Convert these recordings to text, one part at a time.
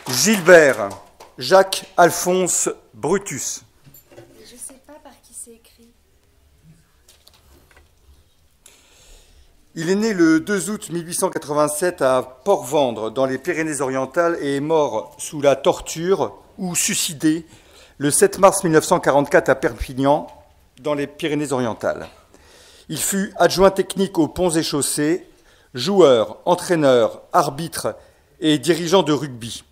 Gilbert Jacques-Alphonse Brutus. Je ne sais pas par qui c'est écrit. Il est né le 2 août 1887 à Port-Vendre, dans les Pyrénées-Orientales, et est mort sous la torture ou suicidé le 7 mars 1944 à Perpignan, dans les Pyrénées-Orientales. Il fut adjoint technique aux ponts et chaussées, joueur, entraîneur, arbitre et dirigeant de rugby.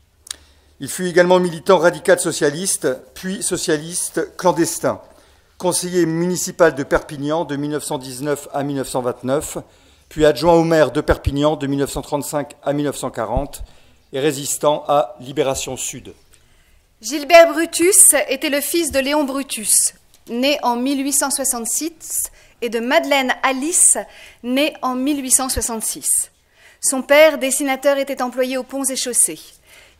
Il fut également militant radical socialiste, puis socialiste clandestin, conseiller municipal de Perpignan de 1919 à 1929, puis adjoint au maire de Perpignan de 1935 à 1940 et résistant à Libération Sud. Gilbert Brutus était le fils de Léon Brutus, né en 1866, et de Madeleine Alice, née en 1866. Son père, dessinateur, était employé aux ponts et chaussées.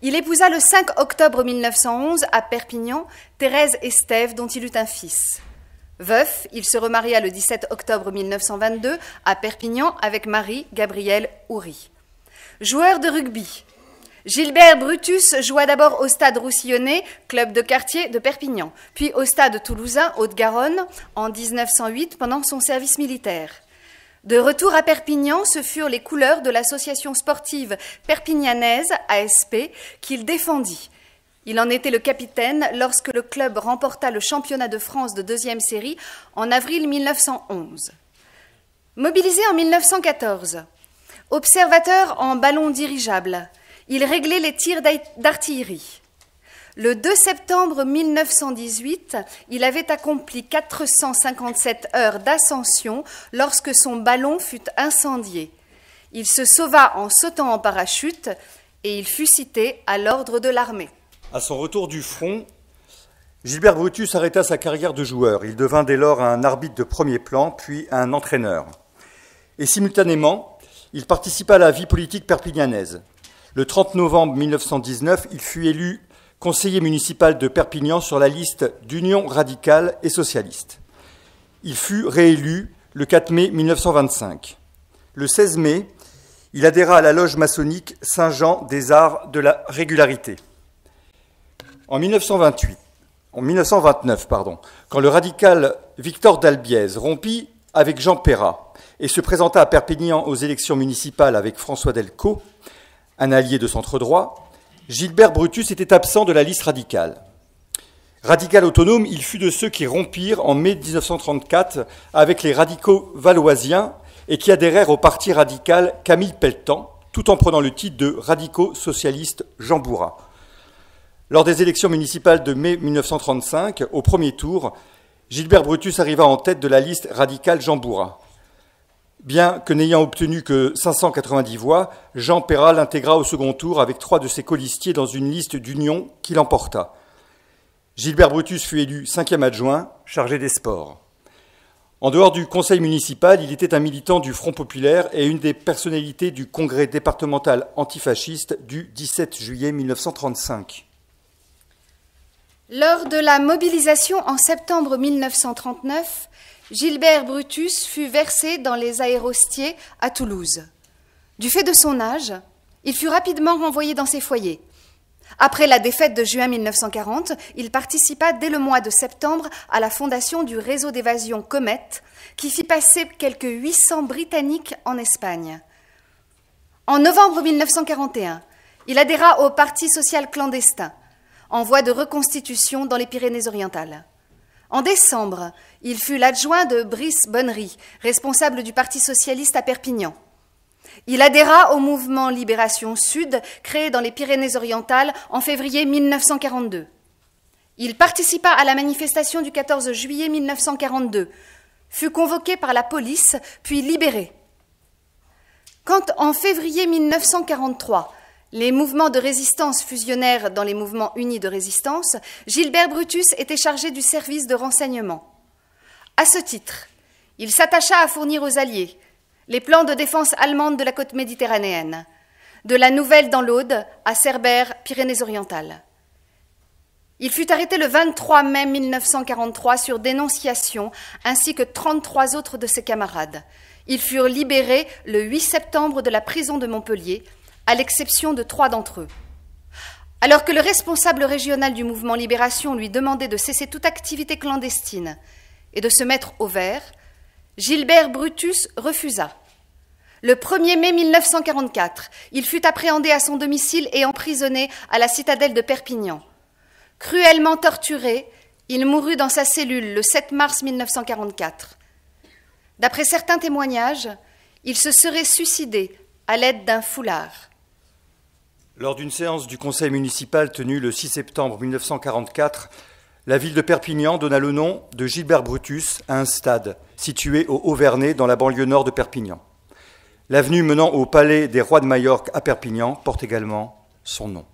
Il épousa le 5 octobre 1911 à Perpignan Thérèse Estève, dont il eut un fils. Veuf, il se remaria le 17 octobre 1922 à Perpignan avec Marie Gabrielle Houry. Joueur de rugby, Gilbert Brutus joua d'abord au Stade Roussillonnais, club de quartier de Perpignan, puis au Stade Toulousain, Haute-Garonne, en 1908 pendant son service militaire. De retour à Perpignan, ce furent les couleurs de l'association sportive perpignanaise, ASP, qu'il défendit. Il en était le capitaine lorsque le club remporta le championnat de France de deuxième série en avril 1911. Mobilisé en 1914, observateur en ballon dirigeable, il réglait les tirs d'artillerie. Le 2 septembre 1918, il avait accompli 457 heures d'ascension lorsque son ballon fut incendié. Il se sauva en sautant en parachute et il fut cité à l'ordre de l'armée. À son retour du front, Gilbert Brutus arrêta sa carrière de joueur. Il devint dès lors un arbitre de premier plan, puis un entraîneur. Et simultanément, il participa à la vie politique perpignanaise. Le 30 novembre 1919, il fut élu conseiller municipal de Perpignan sur la liste d'Union radicale et socialiste. Il fut réélu le 4 mai 1925. Le 16 mai, il adhéra à la loge maçonnique Saint-Jean des Arts de la Régularité. En 1929, quand le radical Victor d'Albiez rompit avec Jean Perrat et se présenta à Perpignan aux élections municipales avec François Delcos, un allié de centre droit, Gilbert Brutus était absent de la liste radicale. Radical autonome, il fut de ceux qui rompirent en mai 1934 avec les radicaux valoisiens et qui adhérèrent au parti radical Camille Pelletan, tout en prenant le titre de radicaux socialistes Jean Bourrat. Lors des élections municipales de mai 1935, au premier tour, Gilbert Brutus arriva en tête de la liste radicale Jean Bourrat. Bien que n'ayant obtenu que 590 voix, Jean Perrat l'intégra au second tour avec 3 de ses colistiers dans une liste d'union qu'il emporta. Gilbert Brutus fut élu 5e adjoint, chargé des sports. En dehors du conseil municipal, il était un militant du Front populaire et une des personnalités du congrès départemental antifasciste du 17 juillet 1935. Lors de la mobilisation en septembre 1939, Gilbert Brutus fut versé dans les aérostiers à Toulouse. Du fait de son âge, il fut rapidement renvoyé dans ses foyers. Après la défaite de juin 1940, il participa dès le mois de septembre à la fondation du réseau d'évasion Comet, qui fit passer quelques 800 Britanniques en Espagne. En novembre 1941, il adhéra au Parti social clandestin, en voie de reconstitution dans les Pyrénées-Orientales. En décembre, il fut l'adjoint de Brice Bonnery, responsable du Parti socialiste à Perpignan. Il adhéra au mouvement Libération Sud, créé dans les Pyrénées-Orientales en février 1942. Il participa à la manifestation du 14 juillet 1942, fut convoqué par la police, puis libéré. Quand, en février 1943, les mouvements de résistance fusionnèrent dans les mouvements unis de résistance, Gilbert Brutus était chargé du service de renseignement. À ce titre, il s'attacha à fournir aux Alliés les plans de défense allemande de la côte méditerranéenne, de la Nouvelle dans l'Aude à Cerbère, Pyrénées-Orientales. Il fut arrêté le 23 mai 1943 sur dénonciation, ainsi que 33 autres de ses camarades. Ils furent libérés le 8 septembre de la prison de Montpellier, à l'exception de 3 d'entre eux. Alors que le responsable régional du mouvement Libération lui demandait de cesser toute activité clandestine et de se mettre au vert, Gilbert Brutus refusa. Le 1er mai 1944, il fut appréhendé à son domicile et emprisonné à la citadelle de Perpignan. Cruellement torturé, il mourut dans sa cellule le 7 mars 1944. D'après certains témoignages, il se serait suicidé à l'aide d'un foulard. Lors d'une séance du conseil municipal tenue le 6 septembre 1944, la ville de Perpignan donna le nom de Gilbert Brutus à un stade situé au Haut-Vernay dans la banlieue nord de Perpignan. L'avenue menant au palais des Rois de Majorque à Perpignan porte également son nom.